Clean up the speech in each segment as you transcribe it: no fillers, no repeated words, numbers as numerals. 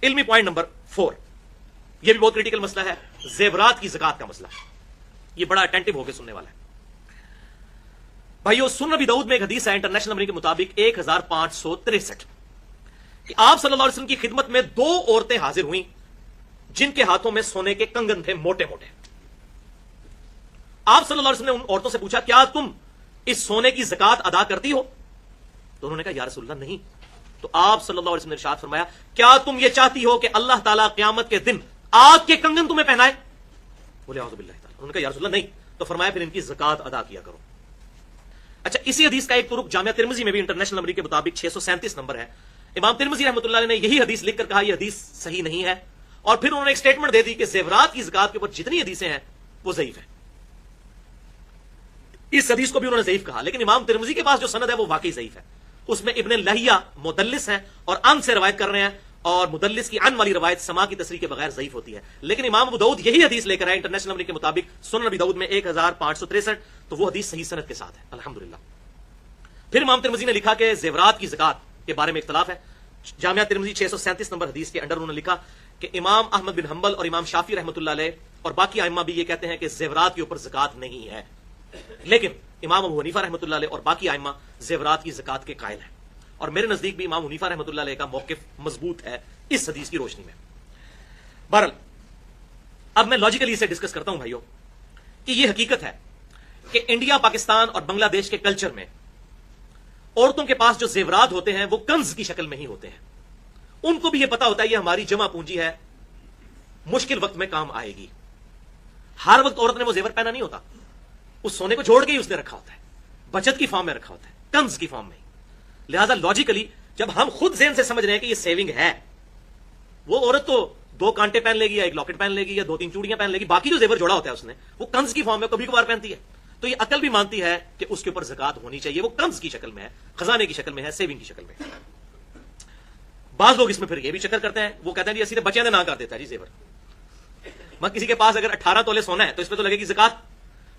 इल्मी point number 4, यह भी बहुत क्रिटिकल मसला है, जेवरात की ज़कात का मसला। यह बड़ा अटेंटिव होकर सुनने वाला है भाइयों। सुनन नबी दाऊद में एक हदीस है इंटरनेशनल नंबर के मुताबिक 1563 कि आप सल्लल्लाहु अलैहि वसल्लम की खिदमत में 2 औरतें हाजिर हुई जिनके हाथों में सोने के कंगन थे, मोटे मोटे। आप सल्लल्लाहु अलैहि वसल्लम ने उन औरतों से पूछा, क्या तुम इस सोने की ज़कात अदा करती हो? तो उन्होंने कहा, या रसूलल्लाह नहीं। तो आप सल्लल्लाहु अलैहि वसल्लम ने इरशाद फरमाया, क्या तुम ये चाहती हो कि अल्लाह ताला क़यामत के दिन आग के कंगन तुम्हें पहनाए? बोले औज़ु बिल्लाहि ताला। उन्होंने कहा, या रसूलल्लाह नहीं। तो फरमाया, फिर इनकी ज़कात अदा किया करो। अच्छा, इसी हदीस का एक तुरुक जामिया तिरमिज़ी में भी इंटरनेशनल नंबर के मुताबिक 637 नंबर है। इमाम तिरमिज़ी रहमतुल्लाह ने यही हदीस लिखकर कहा, यह हदीस सही नहीं है, और फिर उन्होंने एक स्टेटमेंट दे दी कि ज़ेवरात की ज़कात के ऊपर जितनी हदीसें हैं वो ज़ईफ है। इस हदीस को भी उन्होंने ज़ईफ कहा, लेकिन इमाम तिरमिज़ी के पास जो सनद है वो वाकई ज़ईफ है। उसमें इब्न लहिया मुदल्लिस हैं और अन से रवायत कर रहे हैं, और मुदल्लिस की अन वाली रवायत समा की तसरीह के बगैर ज़ईफ होती है। लेकिन इमाम अबू दाऊद यही हदीस लेकर आए इंटरनेशनल नंबर के मुताबिक सुनन नबी दाऊद में 1563, तो वो हदीस सही सनद के साथ है, अल्हम्दुलिल्लाह। फिर इमाम तिरमिज़ी ने लिखा कि ज़ेवरात की ज़कात के बारे में इख्तलाफ है। जामिया तिरमिज़ी 637 नंबर हदीस के अंडर उन्होंने लिखा कि इमाम अहमद बिन हंबल और इमाम शाफी रहमतुल्लाह अलैह और बाकी आइम्मा भी ये कहते हैं कि ज़ेवरात के ऊपर ज़कात नहीं है, लेकिन इमाम अबू हनीफा रहमतुल्लाह अलैह और बाकी आइम्मा ज़ेवरात की ज़कात के कायल हैं, और मेरे नजदीक भी इमाम हनीफा रहमतुल्लाह अलैह का मौक़िफ़ मजबूत है इस हदीस की रोशनी में। बहरहाल, अब मैं लॉजिकली इसे डिस्कस करता हूं भाइयों कि यह हकीकत है कि इंडिया, पाकिस्तान और बांग्लादेश के कल्चर में औरतों के पास जो जेवरात होते हैं वो कंज की शक्ल में ही होते हैं। उनको भी यह पता होता है ये हमारी जमा पूंजी है, मुश्किल वक्त में काम आएगी। हर वक्त औरत ने वो जेवर पहना नहीं होता, उस सोने को जोड़ के ही उसने रखा होता है, बचत की फॉर्म में रखा होता है, कंज की फॉर्म में। लिहाजा लॉजिकली जब हम खुद ज़हन से समझ रहे हैं कि ये सेविंग है, वो औरत तो 2 कांटे पहन लेगी या 1 लॉकेट पहन लेगी या 2-3 चूड़ियां पहन लेगी, बाकी जो जेवर जोड़ा होता है उसने वो कंज की फॉर्म में कभी कभार पहनती है। तो ये अकल भी मानती है कि उसके ऊपर ज़कात होनी चाहिए, वो कंज की शक्ल में है, खजाने की शक्ल में है, सेविंग की शक्ल में है। बाज लोग इसमें फिर ये भी चक्कर करते हैं, वो कहते हैं जी सीधे बच्चे ने ना कर देता है जी जेवर। मत किसी के पास अगर 18 तोले सोना है तो इसमें तो लगेगी ज़कात,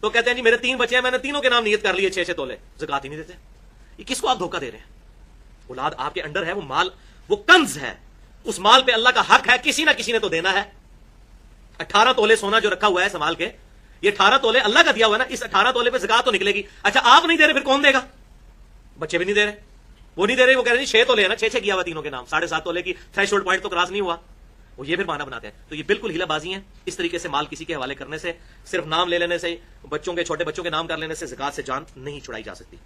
तो कहते हैं जी मेरे 3 बच्चे हैं, मैंने तीनों के नाम नियत कर लिए 6-6 तोले, ज़कात ही नहीं देते। ये किसको आप धोखा दे रहे हैं? औलाद आपके अंडर है, वो माल, वो कंज है, उस माल पे अल्लाह का हक है, किसी ना किसी ने तो देना है। 18 तोले सोना जो रखा हुआ है संभाल के, ये 18 तोले अल्लाह का दिया हुआ है ना, इस 18 तोले पे ज़कात तो निकलेगी। अच्छा, आप नहीं दे रहे, फिर कौन देगा? बच्चे भी नहीं दे रहे, वो नहीं दे रहे, वो कह रहे हैं 6 तोले है ना, 6-6 किया हुआ तीनों के नाम, 7.5 तोले की थ्रेशोल्ड पॉइंट तो क्रॉस नहीं हुआ, वो ये फिर बहाना बनाते हैं। तो ये बिल्कुल हिलाबाजी है। इस तरीके से माल किसी के हवाले करने से, सिर्फ नाम ले लेने से, बच्चों के, छोटे बच्चों के नाम कर लेने से ज़कात से जान नहीं छुड़ाई जा सकती।